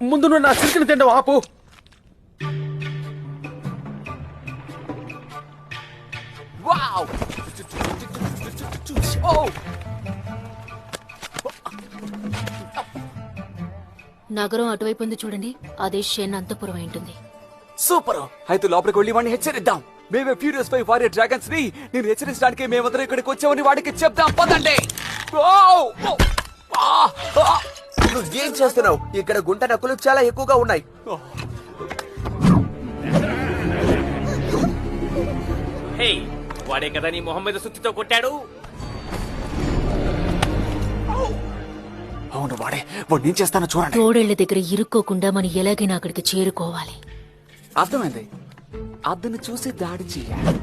ముందు నువ్వు నా చిరుకుని తిండం ఆపు. నగరం అటువైపు ఉంది చూడండి, అదే షెన్ అంతపురం ఉంటుంది. సూపర్. అయితే లోపలికి వెళ్ళి వాడిని హెచ్చరిద్దాం. మేమే ఫ్యూరియస్ 5 వారియర్ డ్రాగన్స్ ని నేను హెచ్చరించడానికి మేమందరం ఇక్కడికి వచ్చామని వాడికి చెప్దాం. పదండి. నువ్వు ఏం చేస్తున్నావు? ఇక్కడ గుంట నక్కులు చాలా ఎక్కువగా ఉన్నాయి. హే, వాడే కదా నీ మొహం మీద సుత్తితో కొట్టాడు. అవును వాడే. వాడు ఏం చేస్తానో చూడండి. తోడేళ్ల దగ్గర ఇరుక్కోకుండా మనం ఎలాగైనా అక్కడికి చేరుకోవాలి. అర్థమైంది. అతను చూసి దాడి చేయాలి.